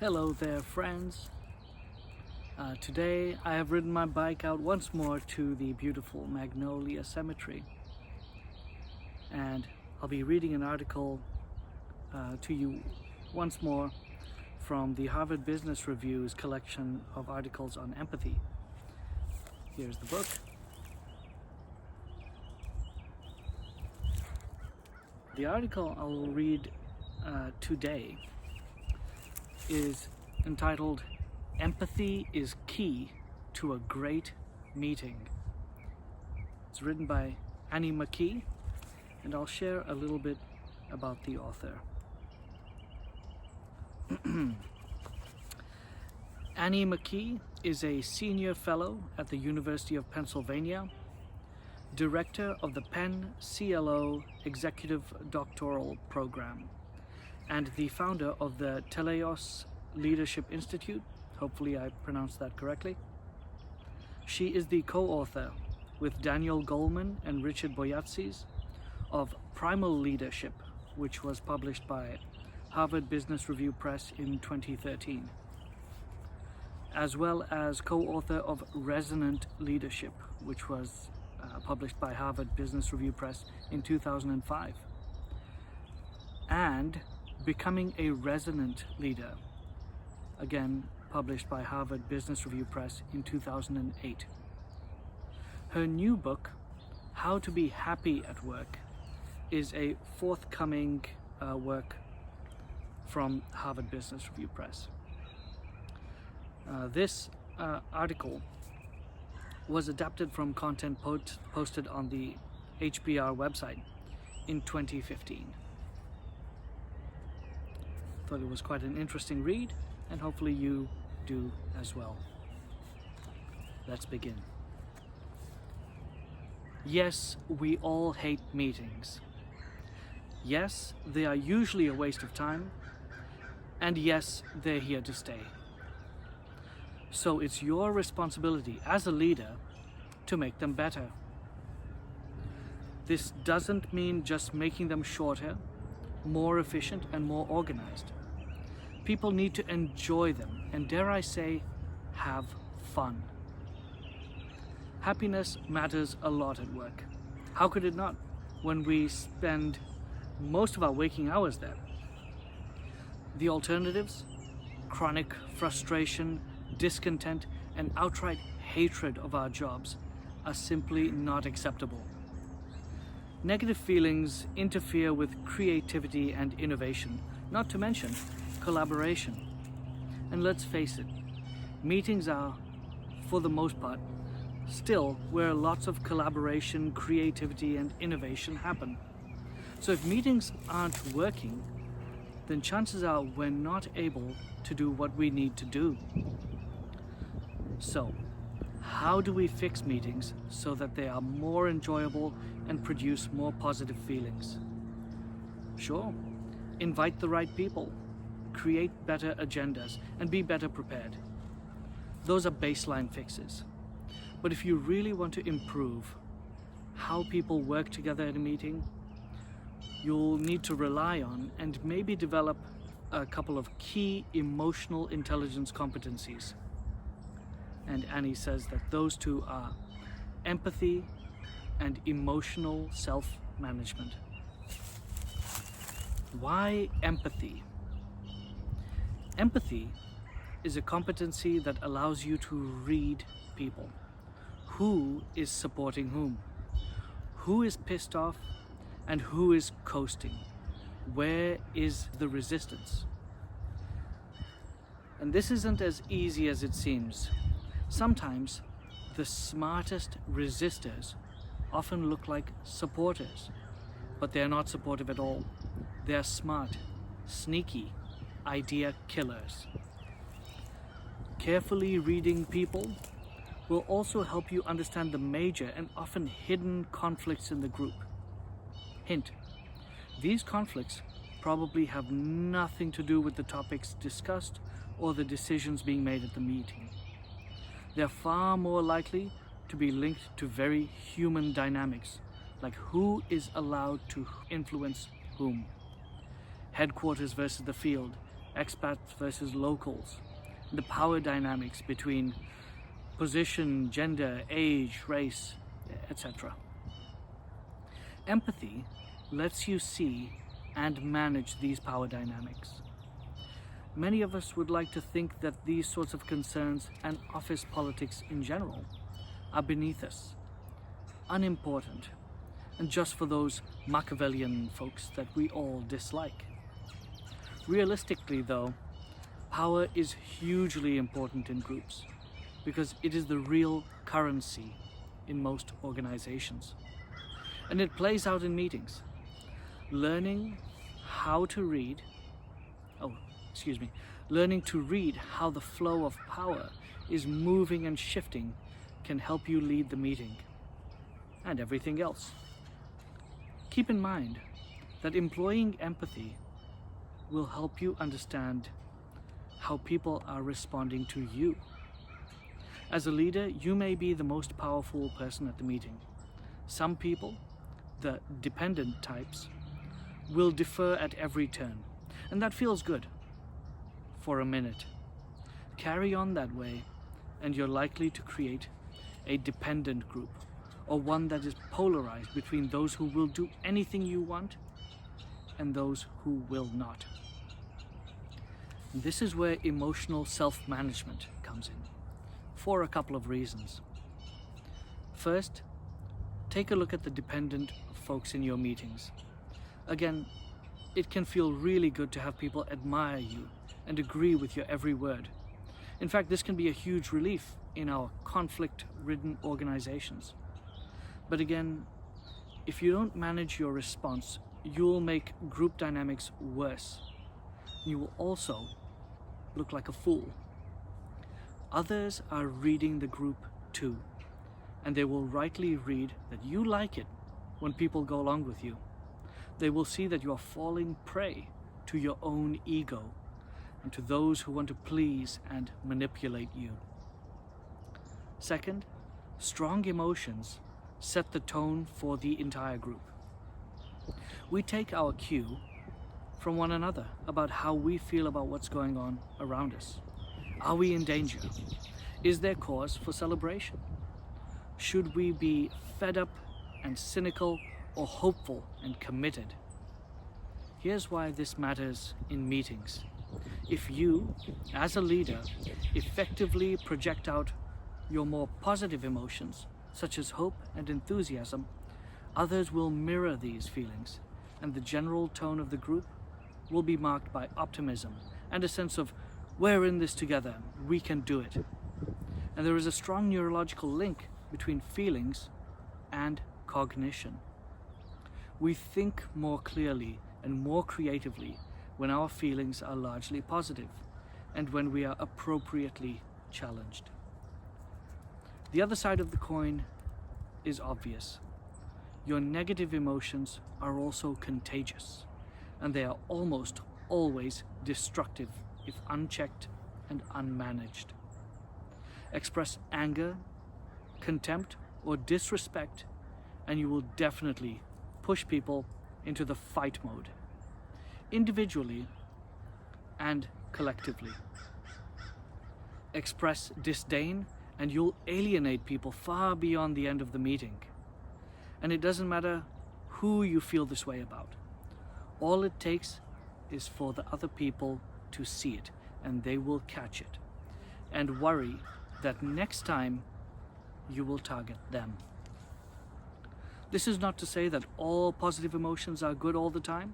Hello there, friends. Today I have ridden my bike out once more to the beautiful Magnolia Cemetery, and I'll be reading an article to you once more from the Harvard Business Review's collection of articles on empathy. Here's the book. The article I'll read today is entitled "Empathy is Key to a Great Meeting." It's written by Annie McKee, and I'll share a little bit about the author. Annie McKee is a senior fellow at the University of Pennsylvania, director of the Penn CLO Executive Doctoral Program, and the founder of the Teleios Leadership Institute. Hopefully I pronounced that correctly. She is the co-author with Daniel Goleman and Richard Boyatzis of Primal Leadership, which was published by Harvard Business Review Press in 2013, as well as co-author of Resonant Leadership, which was published by Harvard Business Review Press in 2005, and Becoming a Resonant Leader, again published by Harvard Business Review Press in 2008. Her new book, How to Be Happy at Work, is a forthcoming work from Harvard Business Review Press. This article was adapted from content posted on the HBR website in 2015. Thought it was quite an interesting read, and hopefully you do as well. Let's begin. Yes, we all hate meetings. Yes, they are usually a waste of time, and yes, they're here to stay. So it's your responsibility as a leader to make them better. This doesn't mean just making them shorter, more efficient, and more organized. People need to enjoy them, and dare I say, have fun. Happiness matters a lot at work. How could it not, when we spend most of our waking hours there? The alternatives? Chronic frustration, discontent, and outright hatred of our jobs are simply not acceptable. Negative feelings interfere with creativity and innovation, not to mention collaboration. And let's face it, meetings are, for the most part, still where lots of collaboration, creativity, and innovation happen. So if meetings aren't working, then chances are we're not able to do what we need to do. So, how do we fix meetings so that they are more enjoyable and produce more positive feelings? Sure, invite the right people, create better agendas, and be better prepared. Those are baseline fixes. But if you really want to improve how people work together at a meeting, you'll need to rely on and maybe develop a couple of key emotional intelligence competencies. And Annie says that those two are empathy and emotional self-management. Why empathy? Empathy is a competency that allows you to read people. Who is supporting whom? Who is pissed off and who is coasting? Where is the resistance? And this isn't as easy as it seems. Sometimes the smartest resistors often look like supporters, but they're not supportive at all. They're smart, sneaky idea killers. Carefully reading people will also help you understand the major and often hidden conflicts in the group. Hint, these conflicts probably have nothing to do with the topics discussed or the decisions being made at the meeting. They're far more likely to be linked to very human dynamics, like who is allowed to influence whom. Headquarters versus the field, expats versus locals, the power dynamics between position, gender, age, race, etc. Empathy lets you see and manage these power dynamics. Many of us would like to think that these sorts of concerns and office politics in general are beneath us, unimportant, and just for those Machiavellian folks that we all dislike. Realistically though, power is hugely important in groups because it is the real currency in most organizations. And it plays out in meetings. Learning to read how the flow of power is moving and shifting can help you lead the meeting and everything else. Keep in mind that employing empathy will help you understand how people are responding to you. As a leader, you may be the most powerful person at the meeting. Some people, the dependent types, will defer at every turn, and that feels good for a minute. Carry on that way, and you're likely to create a dependent group, or one that is polarized between those who will do anything you want and those who will not. This is where emotional self-management comes in, for a couple of reasons. First, take a look at the dependent folks in your meetings. Again, it can feel really good to have people admire you and agree with your every word. In fact, this can be a huge relief in our conflict-ridden organizations. But again, if you don't manage your response, you'll make group dynamics worse. You will also look like a fool. Others are reading the group too, and they will rightly read that you like it when people go along with you. They will see that you are falling prey to your own ego and to those who want to please and manipulate you. Second, strong emotions set the tone for the entire group. We take our cue from one another about how we feel about what's going on around us. Are we in danger? Is there cause for celebration? Should we be fed up and cynical or hopeful and committed? Here's why this matters in meetings. If you, as a leader, effectively project out your more positive emotions, such as hope and enthusiasm, others will mirror these feelings, and the general tone of the group will be marked by optimism and a sense of, we're in this together, we can do it. And there is a strong neurological link between feelings and cognition. We think more clearly and more creatively when our feelings are largely positive and when we are appropriately challenged. The other side of the coin is obvious. Your negative emotions are also contagious, and they are almost always destructive if unchecked and unmanaged. Express anger, contempt, or disrespect, and you will definitely push people into the fight mode, individually and collectively. Express disdain, and you'll alienate people far beyond the end of the meeting. And it doesn't matter who you feel this way about. All it takes is for the other people to see it, and they will catch it and worry that next time you will target them. This is not to say that all positive emotions are good all the time,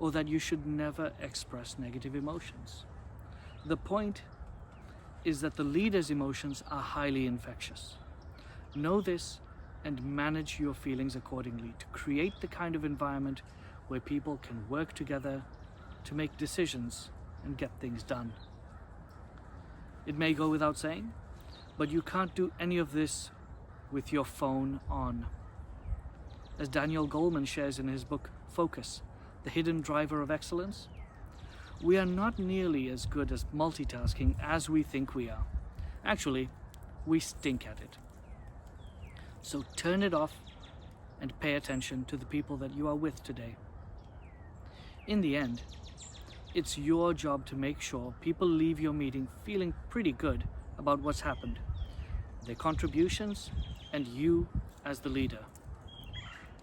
or that you should never express negative emotions. The point is that the leader's emotions are highly infectious. Know this and manage your feelings accordingly to create the kind of environment where people can work together to make decisions and get things done. It may go without saying, but you can't do any of this with your phone on. As Daniel Goleman shares in his book Focus, The Hidden Driver of Excellence, we are not nearly as good at multitasking as we think we are. Actually, we stink at it. So turn it off and pay attention to the people that you are with today. In the end, It's your job to make sure people leave your meeting feeling pretty good about what's happened, their contributions, and you as the leader.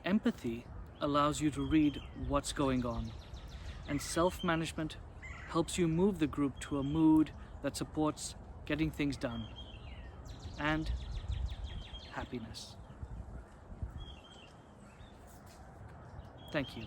Empathy allows you to read what's going on, and self-management helps you move the group to a mood that supports getting things done and happiness. Thank you.